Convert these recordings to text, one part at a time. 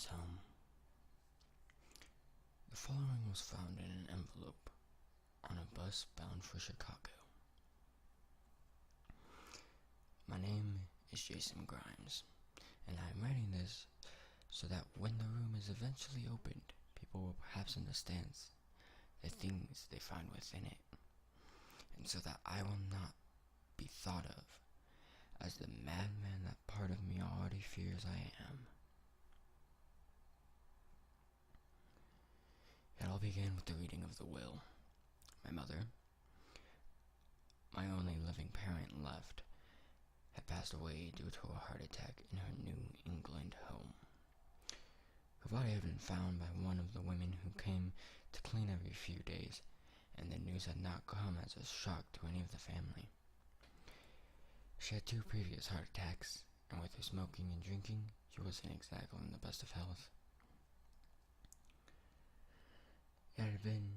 James home. The following was found in an envelope on a bus bound for Chicago. My name is Jason Grimes, and I am writing this so that when the room is eventually opened, people will perhaps understand the things they find within it, and so that I will not be thought of as the madman that part of me already fears I am. It all began with the reading of the will. My mother, my only living parent left, had passed away due to a heart attack in her New England home. Her body had been found by one of the women who came to clean every few days, and the news had not come as a shock to any of the family. She had 2 previous heart attacks, and with her smoking and drinking, she wasn't exactly in the best of health. It had been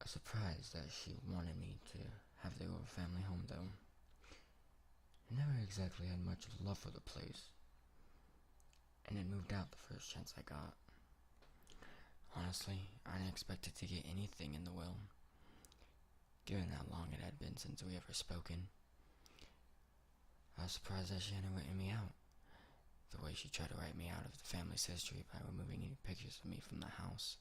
a surprise that she wanted me to have the old family home, though. I never exactly had much love for the place, and had moved out the first chance I got. Honestly, I didn't expect it to get anything in the will, given how long it had been since we ever spoken. I was surprised that she hadn't written me out, the way she tried to write me out of the family's history by removing any pictures of me from the house.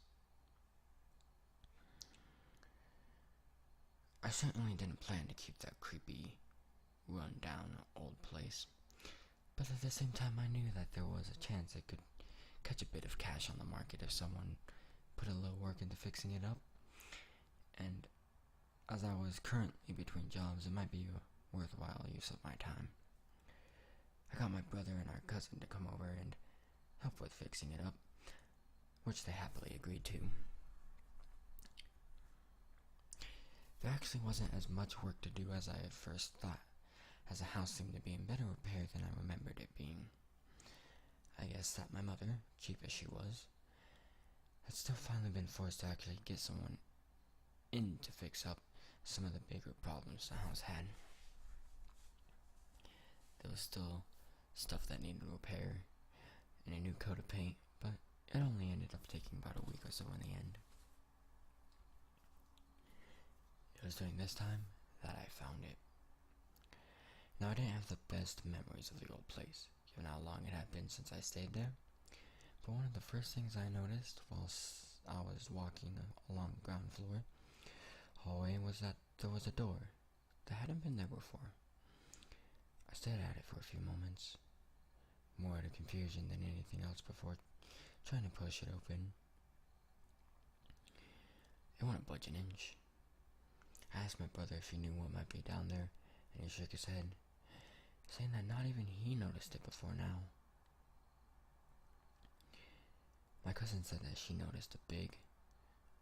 I certainly didn't plan to keep that creepy, run-down old place, but at the same time I knew that there was a chance it could catch a bit of cash on the market if someone put a little work into fixing it up, and as I was currently between jobs, it might be a worthwhile use of my time. I got my brother and our cousin to come over and help with fixing it up, which they happily agreed to. There actually wasn't as much work to do as I at first thought, as the house seemed to be in better repair than I remembered it being. I guess that my mother, cheap as she was, had still finally been forced to actually get someone in to fix up some of the bigger problems the house had. There was still stuff that needed repair and a new coat of paint, but it only ended up taking about a week or so in the end. It was during this time that I found it. Now, I didn't have the best memories of the old place, given how long it had been since I stayed there, but one of the first things I noticed whilst I was walking along the ground floor hallway was that there was a door that hadn't been there before. I stared at it for a few moments, more out of confusion than anything else, before trying to push it open. It wouldn't budge an inch. I asked my brother if he knew what might be down there, and he shook his head, saying that not even he noticed it before now. My cousin said that she noticed a big,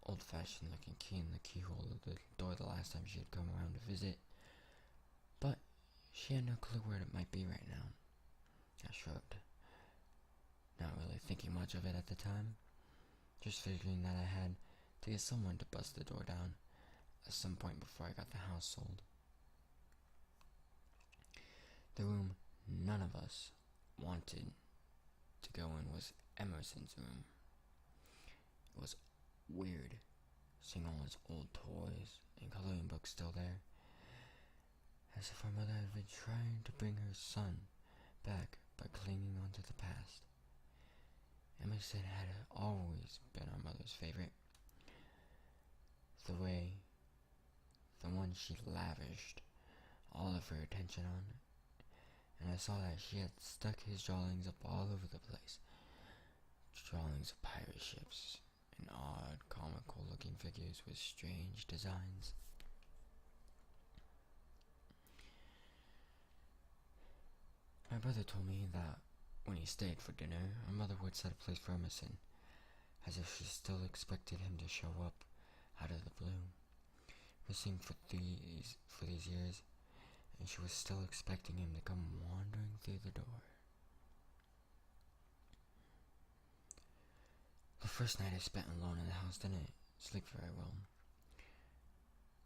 old-fashioned looking key in the keyhole of the door the last time she had come around to visit, but she had no clue where it might be right now. I shrugged, not really thinking much of it at the time, just figuring that I had to get someone to bust the door down at some point before I got the house sold. The room none of us wanted to go in was Emerson's room. It was weird, seeing all his old toys and coloring books still there, as if our mother had been trying to bring her son back by clinging onto the past. Emerson had always been our mother's favorite. The one she lavished all of her attention on, and I saw that she had stuck his drawings up all over the place. Drawings of pirate ships and odd, comical-looking figures with strange designs. My brother told me that when he stayed for dinner, our mother would set a place for Emerson, as if she still expected him to show up out of the blue. Missing for these years, and she was still expecting him to come wandering through the door. The first night I spent alone in the house didn't sleep very well.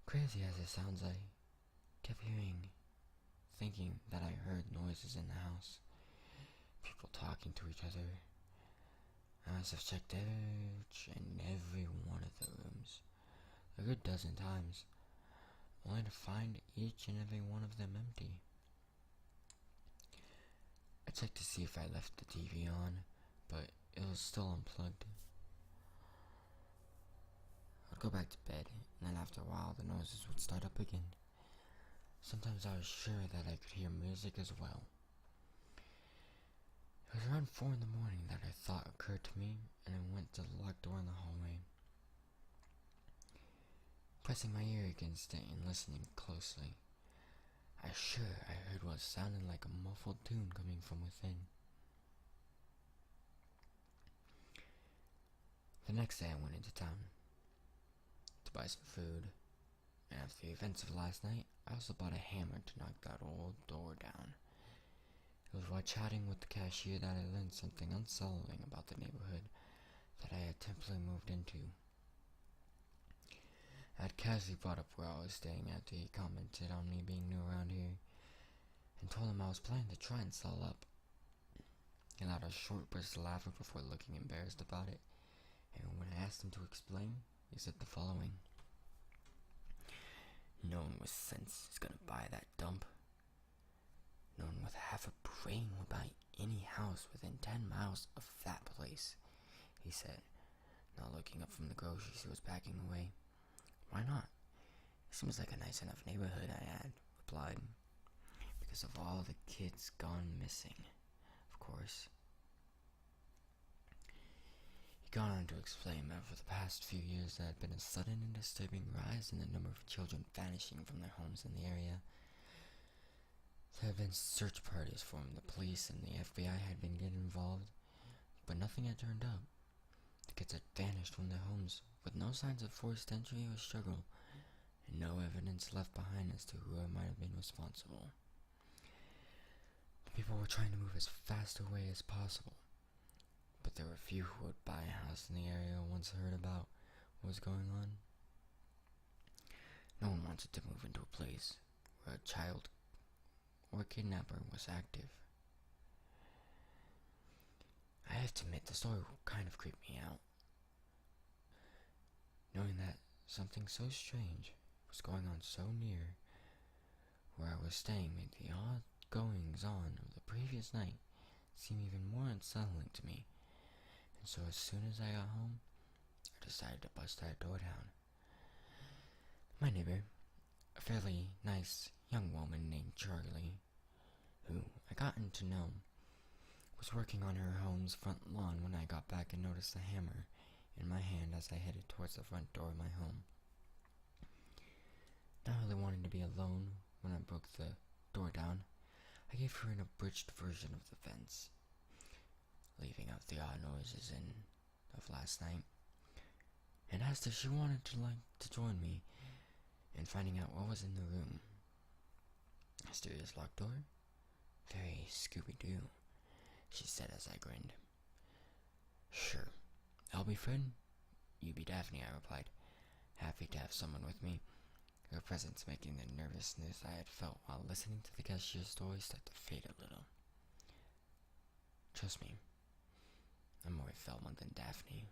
Crazy as it sounds, I kept thinking that I heard noises in the house, people talking to each other. I must have checked each and every one of the rooms a good dozen times, only to find each and every one of them empty. I checked to see if I left the TV on, but it was still unplugged. I'd go back to bed, and then after a while the noises would start up again. Sometimes I was sure that I could hear music as well. It was around 4 in the morning that a thought occurred to me, and I went to the locked door in the hallway. Pressing my ear against it and listening closely, I heard what sounded like a muffled tune coming from within. The next day I went into town to buy some food, and after the events of last night, I also bought a hammer to knock that old door down. It was while chatting with the cashier that I learned something unsettling about the neighborhood that I had temporarily moved into. I had casually brought up where I was staying after he commented on me being new around here, and told him I was planning to try and sell up. He allowed a short burst of laughing before looking embarrassed about it, and when I asked him to explain, he said the following. No one with sense is gonna buy that dump. No one with half a brain would buy any house within 10 miles of that place, he said, not looking up from the groceries he was packing away. Why not? It seems like a nice enough neighborhood, I had replied. Because of all the kids gone missing, of course. He gone on to explain that for the past few years there had been a sudden and disturbing rise in the number of children vanishing from their homes in the area. There had been search parties formed, the police and the FBI had been getting involved, but nothing had turned up. The kids had vanished from their homes, with no signs of forced entry or struggle, and no evidence left behind as to who might have been responsible. The people were trying to move as fast away as possible, but there were few who would buy a house in the area once heard about what was going on. No one wanted to move into a place where a child or a kidnapper was active. I have to admit, the story kind of creeped me out. Knowing that something so strange was going on so near where I was staying made the odd goings-on of the previous night seem even more unsettling to me, and so as soon as I got home, I decided to bust that door down. My neighbor, a fairly nice young woman named Charlie, who I gotten to know, was working on her home's front lawn when I got back and noticed the hammer in my hand as I headed towards the front door of my home. Not really wanting to be alone when I broke the door down, I gave her an abridged version of the fence, leaving out the odd noises of last night, and asked if she wanted to join me in finding out what was in the room. Mysterious locked door? Very Scooby-Doo, she said as I grinned. Sure, I'll be Fred, you be Daphne, I replied, happy to have someone with me, her presence making the nervousness I had felt while listening to the cashier's story start to fade a little. Trust me, I'm more Thelma than Daphne.